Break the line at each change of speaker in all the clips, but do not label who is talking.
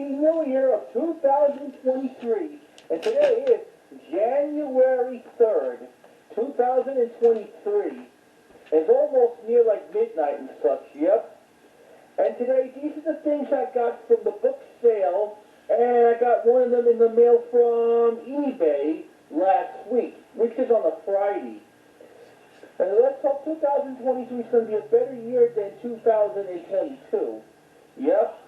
New Year of 2023. And today is January 3rd, 2023. It's almost near like midnight and such, yep. And today, these are the things I got from the book sale, and I got one of them in the mail from eBay last week, which is on a Friday. And let's hope 2023 is going to be a better year than 2022. Yep.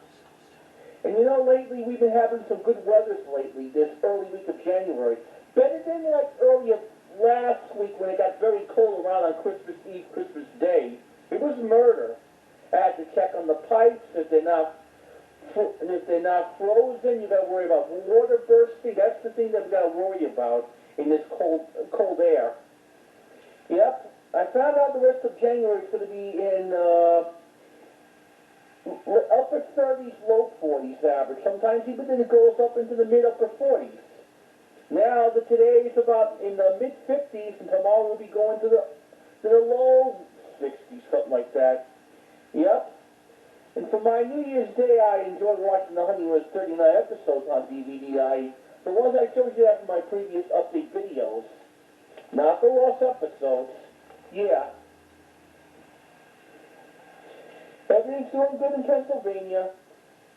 And you know, lately we've been having some good weathers lately, this early week of January. Better than like earlier last week when it got very cold around on Christmas Eve, Christmas Day. It was murder. I had to check on the pipes. If they're not frozen, you got to worry about water bursting. That's the thing that we got to worry about in this cold air. Yep. I found out the rest of January is going to be in upper 30s, low 40s average. Sometimes even it goes up into the mid-upper 40s. Now, today is about in the mid-50s, and tomorrow we'll be going to the low 60s, something like that. Yep. And for my New Year's Day, I enjoyed watching the Honeymooners 39 episodes on DVD. The ones I showed you after my previous update videos. Not the lost episodes. Yeah. Everything's doing good in Pennsylvania,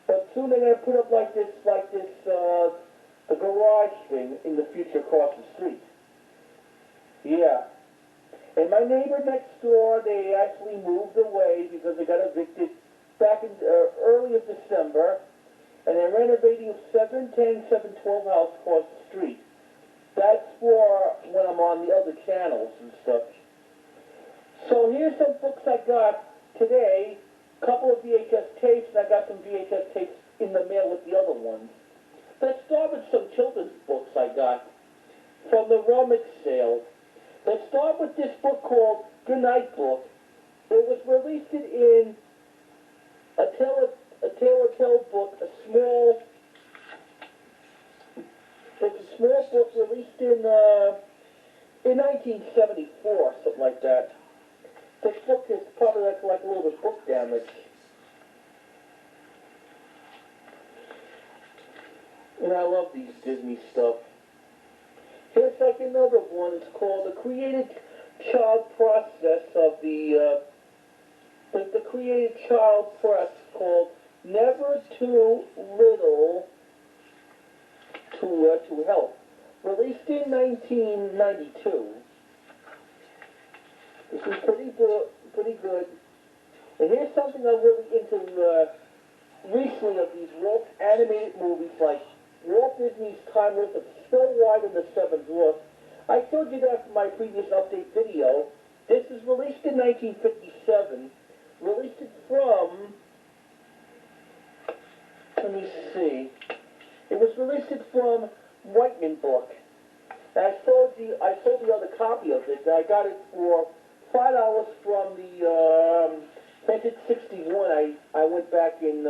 but soon they're going to put up like this, the garage thing in the future across the street. Yeah. And my neighbor next door, they actually moved away because they got evicted back in early of December, and they're renovating a 710, 712 house across the street. That's for when I'm on the other channels and stuff. So here's some books I got today. A couple of VHS tapes, and I got some VHS tapes in the mail with the other ones. Let's start with some children's books I got from the rummage sale. Let's start with this book called Goodnight Book. It was released in a Telltale book, it's a small book released in 1974, something like that. This book is probably like a little bit book damage. And I love these Disney stuff. Here's like another one. It's called The Created Child Process of the Created Child Press, called Never Too Little to Help. Released in 1992. This is pretty good. And here's something I'm really into recently of these Walt animated movies like Walt Disney's Timeless of Snow White and the Seven Dwarfs. I showed you that from my previous update video. This is released in 1957. Released it from, let me see. It was released from Whiteman Book. And I sold the other copy of it. And I got it for $5 from the Vintage 61. I went back in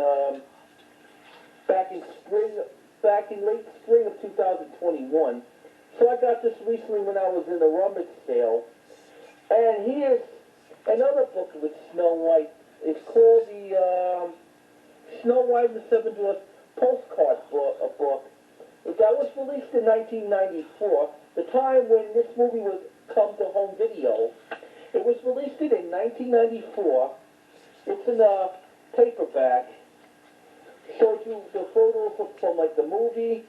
late spring of 2021. So I got this recently when I was in the rummage sale. And here's another book with Snow White. It's called the Snow White and the Seven Dwarfs postcard book. That was released in 1994, the time when this movie was come to home video. It was released in 1994. It's in a paperback. Shows you the photos from like the movie.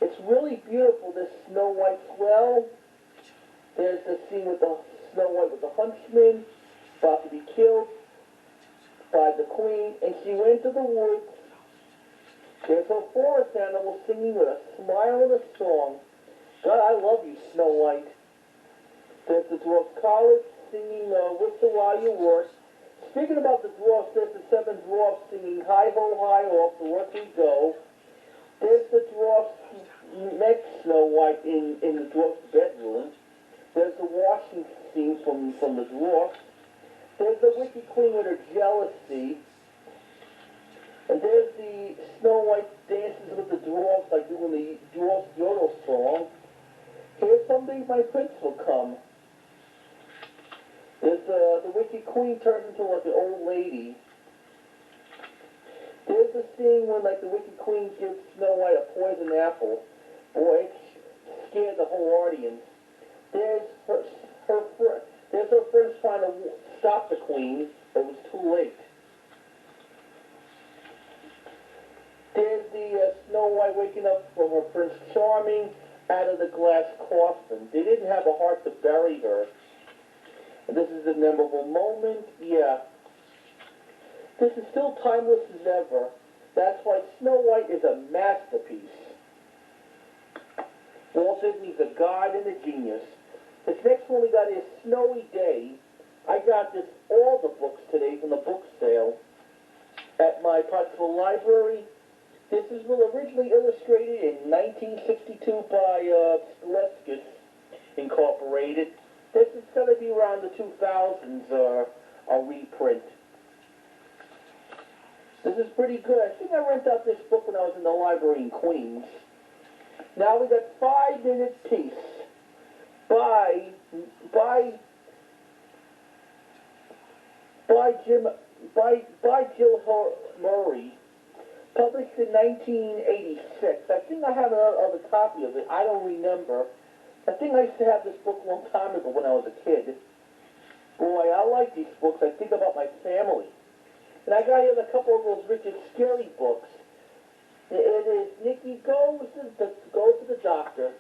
It's really beautiful. This Snow White well. There's the scene with the Snow White with the huntsman about to be killed by the queen, and she went to the woods. There's a forest animal singing with a smile and a song. God, I love you, Snow White. There's the dwarf college singing Whistle While You Work. Speaking about the dwarfs, there's the seven dwarfs singing Hi Ho Hi Off, to work we go. There's the dwarfs next Snow White in the dwarf's bedroom. There's the washing scene from the dwarfs. There's the Wicked Queen with her jealousy. And there's the Snow White dances with the dwarfs, like doing the dwarf's yodel song. Here's Someday My Prince Will Come. There's the Wicked Queen turns into like an old lady. There's there's a scene when, like, the Wicked Queen gives Snow White a poison apple. Boy, it scared the whole audience. There's her friends trying to stop the Queen, but it was too late. There's the Snow White waking up from her Prince Charming out of the glass coffin. They didn't have a heart to bury her. And this is a memorable moment. Yeah. This is still timeless as ever. That's why Snow White is a masterpiece. Walt Disney's a god and a genius. This next one we got is Snowy Day. I got all the books today from the book sale at my Pottsville Library. This is originally illustrated in 1962 by Scholastic Incorporated. This is going to be around the 2000s, a reprint. This is pretty good. I think I rented out this book when I was in the library in Queens. Now we got 5 Minute Peace by Jill Murray, published in 1986. I think I have another copy of it. I don't remember. I think I used to have this book a long time ago when I was a kid. Boy, I like these books. I think about my family. And I got here a couple of those Richard Scarry books. It is Nicky Goes to the Doctor.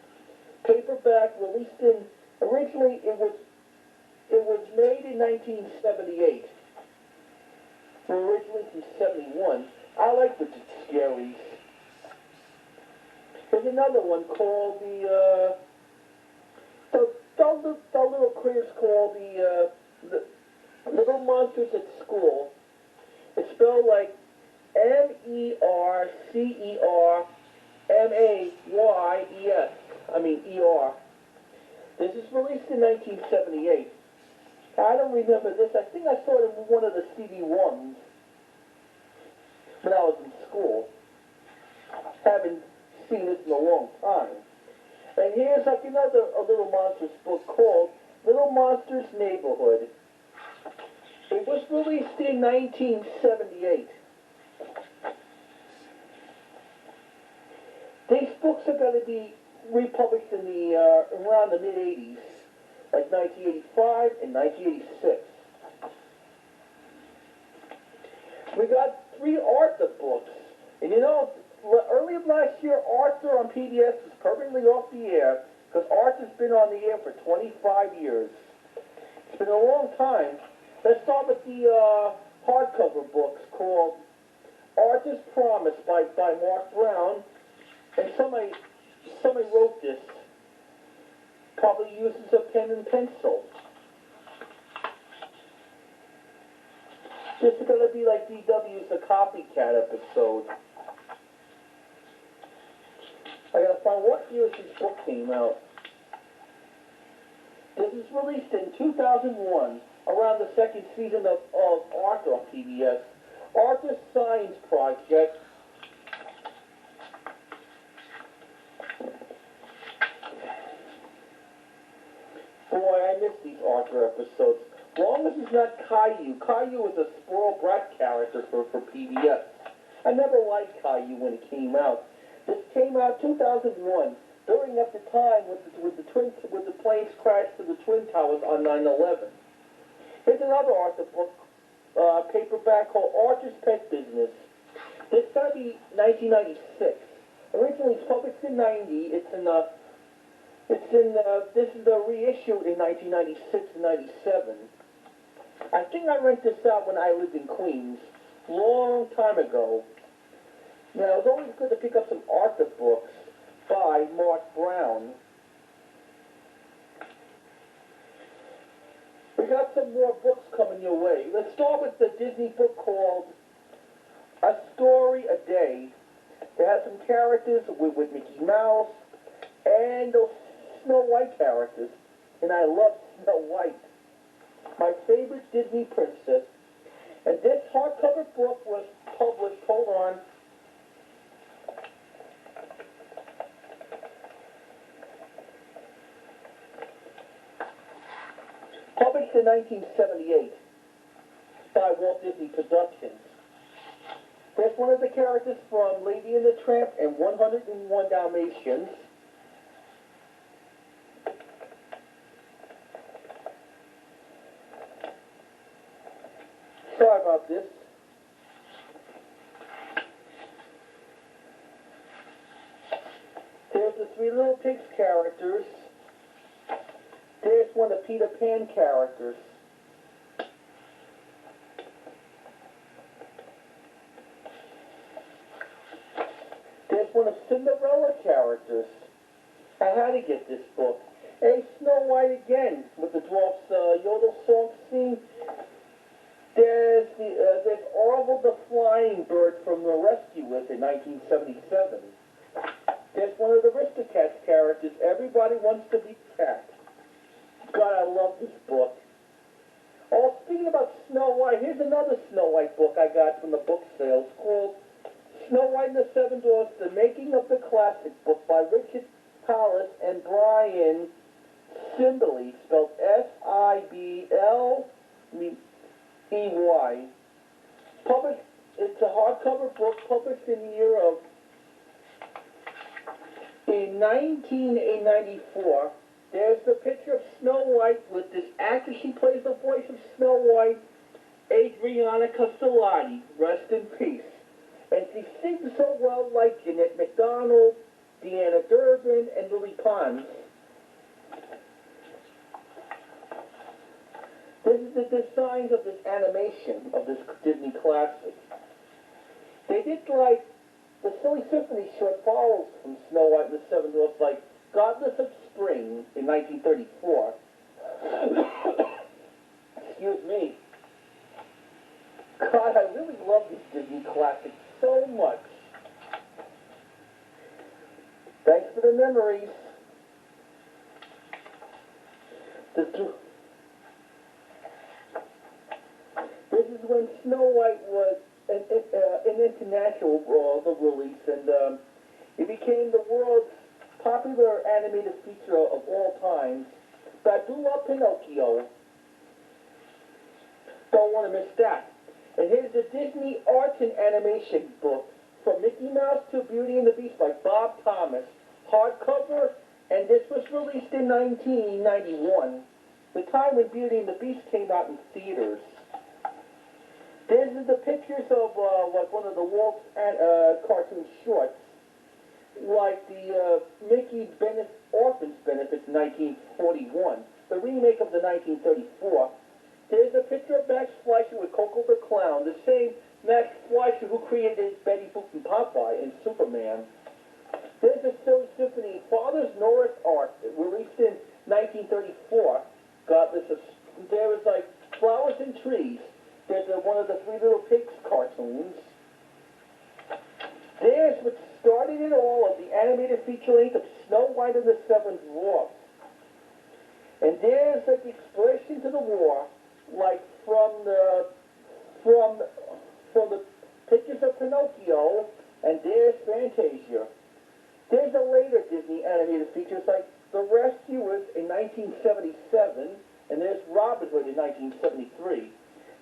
Paperback, released in, originally it was made in 1978. Originally from 71. I like Richard Scarry's. There's another one called the little critters called the Little Monsters at School. It's spelled like MERCERMAYES. I mean ER. This is released in 1978. I don't remember this. I think I saw it in one of the CD1s when I was in school. Haven't seen this in a long time. And here's like a Little Monsters book called Little Monsters Neighborhood. It was released in 1978. These books are going to be republished in the around the mid-'80s, like 1985 and 1986. We got 3 Arthur books. And you know, earlier last year, Arthur on PBS was permanently off the air because Arthur's been on the air for 25 years. It's been a long time. Let's start with the hardcover books called Arthur's Promise by Mark Brown. And somebody wrote this. Probably uses a pen and pencil. This is going to be like DW's A Copycat episode. I got to find what year this book came out. This was released in 2001, around the second season of Arthur on PBS. Arthur's Science Project. Boy, I miss these Arthur episodes. Long as it's not Caillou. Caillou is a spoiled brat character for PBS. I never liked Caillou when it came out. This came out 2001, during at the time when the planes crashed to the Twin Towers on 9/11. Here's another Arthur book, paperback called Arthur's Pet Business. This is going to be 1996. Originally it's published in 90. This is the reissue in 1996 and 97. I think I rented this out when I lived in Queens, long time ago. Now, it's always good to pick up some Arthur books by Mark Brown. We got some more books coming your way. Let's start with the Disney book called A Story a Day. It has some characters with Mickey Mouse and those Snow White characters. And I love Snow White, my favorite Disney princess. And this hardcover book was published, hold on, in 1978 by Walt Disney Productions. There's one of the characters from Lady and the Tramp and 101 Dalmatians. Sorry about this. There's the Three Little Pigs characters. There's one of the Peter Pan characters. There's one of Cinderella characters. I had to get this book. Hey, Snow White again with the dwarf's yodel song scene. There's Orville the Flying Bird from The Rescuers in 1977. There's one of the Aristocats characters. Everybody wants to be cat. God, I love this book. Oh, speaking about Snow White, here's another Snow White book I got from the book sales called Snow White and the Seven Dwarfs, The Making of the Classic Book by Richard Pallas and Brian Sibley, spelled S-I-B-L-E-Y. It's a hardcover book published in the year of in 1994. There's the picture of Snow White with this actress. She plays the voice of Snow White, Adriana Castellati. Rest in peace. And she sings so well like Jeanette MacDonald, Deanna Durbin, and Lily Pons. This is the designs of this animation of this Disney classic. They did like the Silly Symphony short follows from Snow White and the Seven Dwarfs, like Godless of Spring in 1934. Excuse me. God, I really love this Disney classic so much. Thanks for the memories. This is when Snow White was an international release, and it became the world's popular animated feature of all times. But I do love Pinocchio. Don't want to miss that. And here's the Disney Arts and Animation book, From Mickey Mouse to Beauty and the Beast by Bob Thomas. Hardcover, and this was released in 1991, the time when Beauty and the Beast came out in theaters. These are the pictures of like one of the Walt cartoon shorts, like the Mickey Orphans Benefits in 1941, the remake of the 1934. There's a picture of Max Fleischer with Coco the Clown, the same Max Fleischer who created Betty Boop and Popeye and Superman. There's a Silly Symphony, Father's North Art, released in 1934. There was like Flowers and Trees. There's one of the Three Little Pigs cartoons. There's what started it all, of the animated feature length of Snow White and the Seven Dwarfs. And there's like the Exploration to the War, like from the pictures of Pinocchio, and there's Fantasia. There's a later Disney animated features like The Rescuers in 1977, and there's Robin Hood in 1973.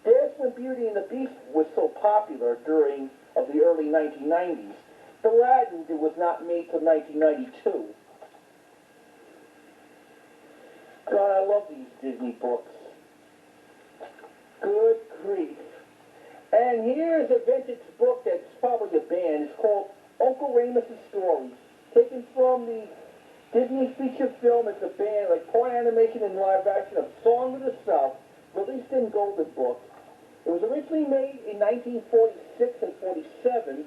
There's when Beauty and the Beast was so popular during the early 1990s. Aladdin was not made till 1992. God, I love these Disney books. Good grief. And here's a vintage book that's probably a band. It's called Uncle Remus's Stories, taken from the Disney feature film. It's a band, like part animation and live action of Song of the South, released in Golden Book. It was originally made in 1946 and 47.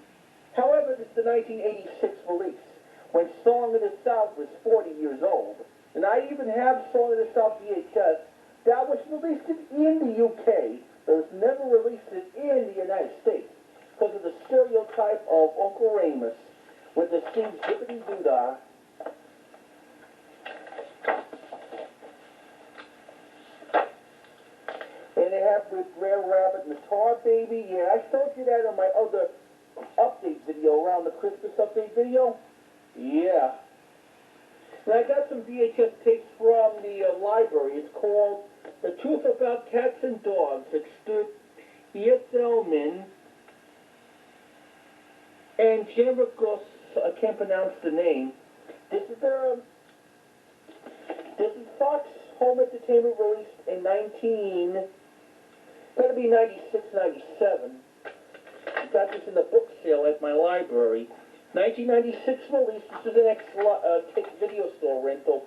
However, this is the 1986 release, when Song of the South was 40 years old. And I even have Song of the South VHS that was released in the UK, but was never released in the United States because of the stereotype of Uncle Remus with the sing zippity doo-dah. And they have with Brer Rabbit and the Tar Baby. Yeah, I showed you that on my other update video, around the Christmas update video. Yeah. And I got some VHS tapes from the library. It's called The Truth About Cats and Dogs. It's stood E.S. Elman. and Jambakos, I can't pronounce the name. This is Fox Home Entertainment released in gotta be 96, 97. I got this in the book sale at my library. 1996 release. This is an video store rental.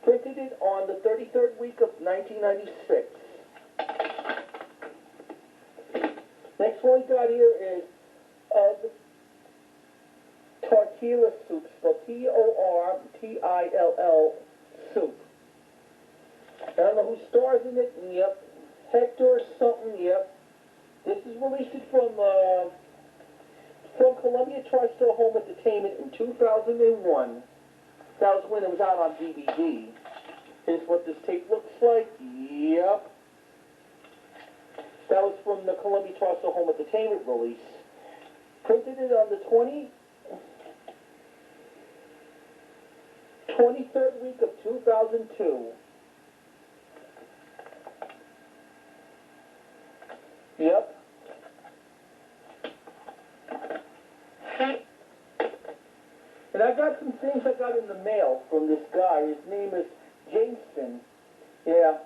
Printed it on the 33rd week of 1996. Next one we got here is Tortilla soup. Spelled Tortill soup. I don't know who stars in it. Yep. Hector something. Yep. This is released from Columbia TriStar Home Entertainment in 2001. That was when it was out on DVD. Here's what this tape looks like. Yep. That was from the Columbia TriStar Home Entertainment release. Printed it on the 23rd week of 2002. Yep. And I got some things I got in the mail from this guy. His name is Jason. Yeah.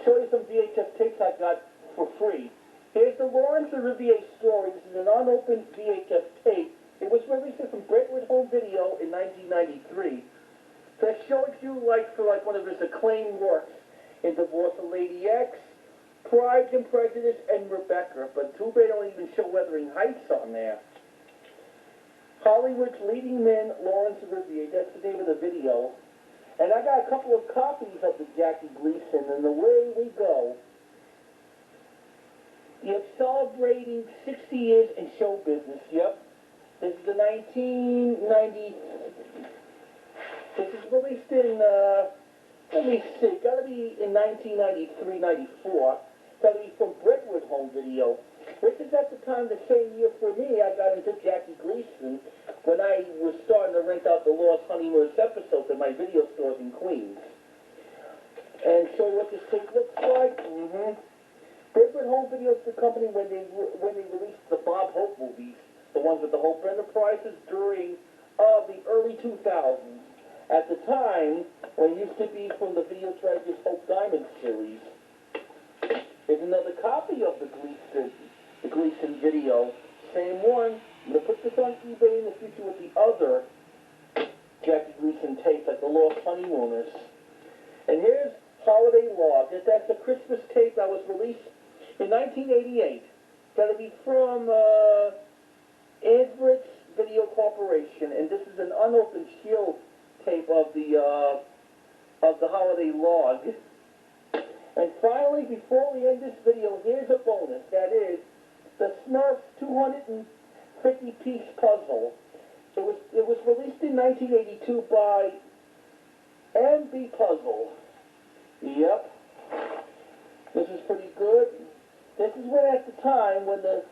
Show you some VHS tapes I got for free. Here's the Lawrence Olivier story. This is an unopened VHS tape. It was released from Brentwood Home Video in 1993. That shows you for one of his acclaimed works in Divorce of Lady X, Pride and Prejudice, and Rebecca. But too bad they don't even show Wuthering Heights on there. Hollywood's leading man, Laurence Olivier. That's the name of the video. And I got a couple of copies of the Jackie Gleason, and away we go. You're celebrating 60 years in show business. Yep. This is the 1990. This is released in, let me see, gotta be in 1993, 94. Gotta be from Brentwood Home Video. Which is at the time, the same year for me, I got into Jackie Gleason when I was starting to rent out the Lost Honeymooners episodes at my video stores in Queens. And show you what this tape looks like. Brentwood Home Video is the company when they released the Bob Hope movies, the ones with the Hope Enterprises during the early 2000s. At the time, when it used to be from the Video Treasures Hope Diamond series. Here's another copy of the Gleason video. Same one. I'm going to put this on eBay in the future with the other Jackie Gleason tape, like the Lost Honeymooners. And here's Holiday Log. That's a Christmas tape that was released in 1988. Got to be from Everett's Video Corporation, and this is an unopened Shield tape of the Holiday Log. And finally, before we end this video, here's a bonus. That is the Smurfs 250-piece puzzle. It was released in 1982 by MB Puzzle. Yep. This is pretty good. This is when, at the time, when the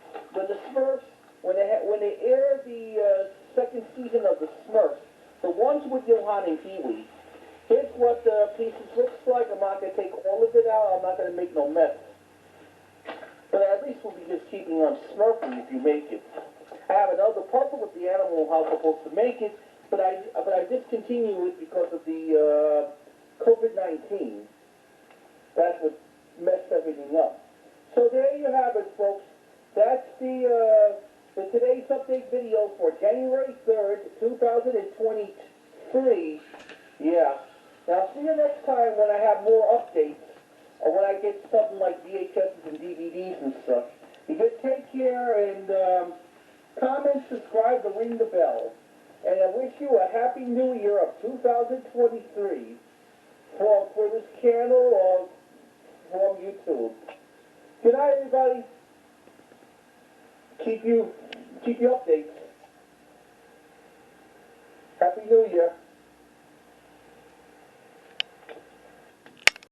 Smurfs, when they aired the second season of the Smurfs, the ones with Johan and Pee-wee. Here's what the pieces looks like. I'm not going to take all of it out. I'm not going to make no mess. But at least we'll be just keeping on Smurfing if you make it. I have another puzzle with the animal how I'm supposed to make it, but I discontinued it because of the COVID-19. That's what messed everything up. So there you have it, folks. That's the today's update video for January 3rd, 2023. Yeah. Now, see you next time when I have more updates, or when I get something like VHSs and DVDs and stuff. You just take care and comment, subscribe, and ring the bell. And I wish you a happy new year of 2023 for this channel or from YouTube. Good night, everybody. Keep you updates. Happy New Year.